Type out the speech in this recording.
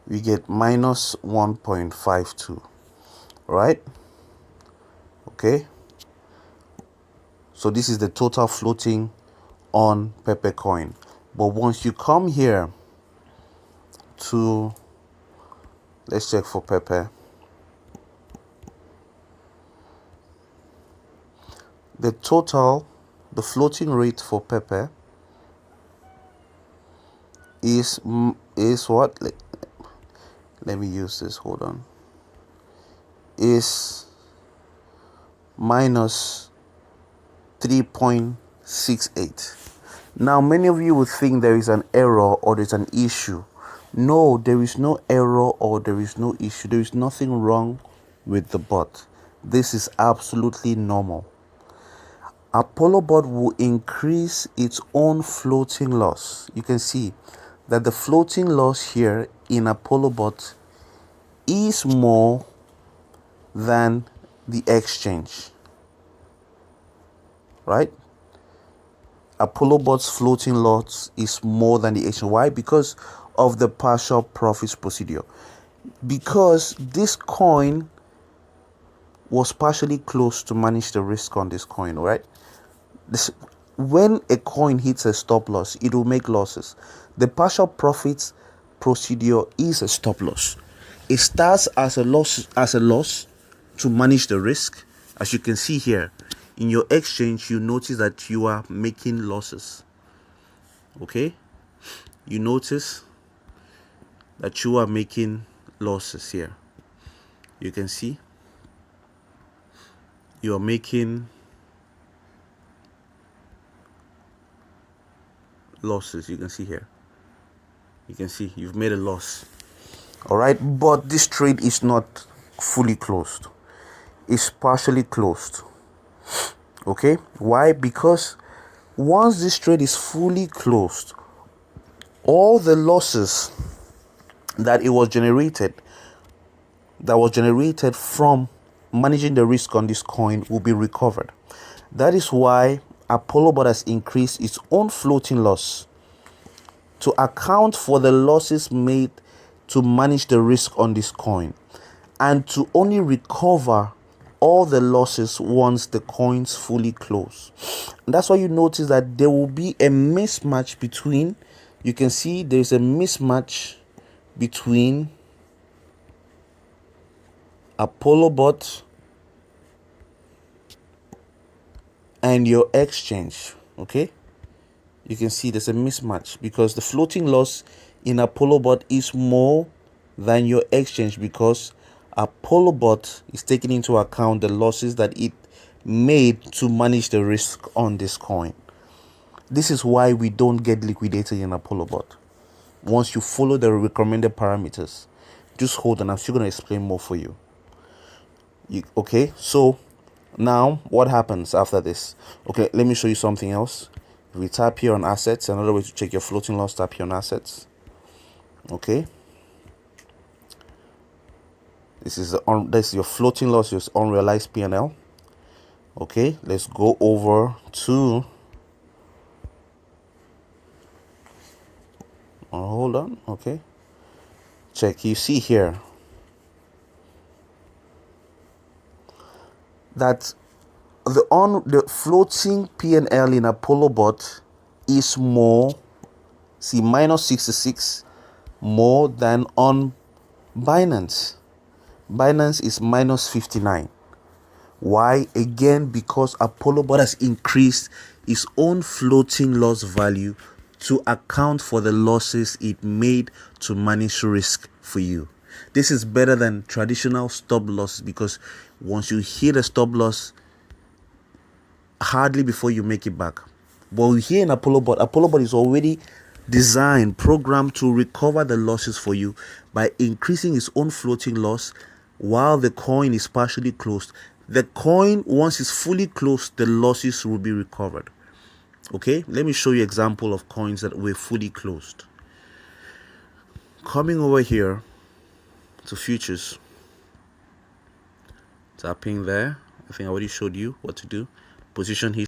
we get minus 1.52, right? Okay, so this is the total floating on Pepe coin. But once you come here to, let's check for Pepe, the floating rate for Pepe is what? Let me use this, hold on, is minus 3.68. Now many of you would think there is an error or there's an issue. No, there is no error or there is no issue. There is nothing wrong with the bot. This is absolutely normal. Apollo bot will increase its own floating loss. You can see that the floating loss here in Apollo bot is more than the exchange, right? Apollo bot's floating loss is more than the exchange. Why? Because of the partial profits procedure. Because this coin was partially closed to manage the risk on this coin, right? When a coin hits a stop loss, it will make losses. The partial profits procedure is a stop loss. It starts as a loss to manage the risk. As you can see here, in your exchange, you notice that you are making losses. Okay? You notice that you are making losses here. You can see you are making losses. You can see here. You can see you've made a loss. All right, but this trade is not fully closed. It's partially closed. Okay, why? Because once this trade is fully closed, all the losses that was generated from managing the risk on this coin will be recovered. That is why Apollo bot has increased its own floating loss to account for the losses made to manage the risk on this coin, and to only recover all the losses once the coins fully close. And that's why you notice that there will be a mismatch between, you can see there's a mismatch between Apollo bot and your exchange. Okay, you can see there's a mismatch because the floating loss in Apollo bot is more than your exchange, because Apollo bot is taking into account the losses that it made to manage the risk on this coin. This is why we don't get liquidated in Apollo bot. Once you follow the recommended parameters, just hold on, I'm still going to explain more for you. Okay, so now what happens after this? Okay, let me show you something else. If we tap here on assets, another way to check your floating loss, tap here on assets. Okay, this is your floating loss, your unrealized P&L. Okay, let's go over to hold on. Okay, check. You see here that the floating P&L in Apollo bot is more, see, minus 66 more than on Binance. Binance is minus 59. Why? Again, because Apollo bot has increased its own floating loss value to account for the losses it made to manage risk for you. This is better than traditional stop loss, because once you hit a stop loss, hardly before you make it back. But here in Apollo bot is already designed, programmed to recover the losses for you by increasing its own floating loss while the coin is partially closed. The coin, once it's fully closed, the losses will be recovered. Okay, let me show you an example of coins that were fully closed. Coming over here to futures, tapping there. I think I already showed you what to do. Position history.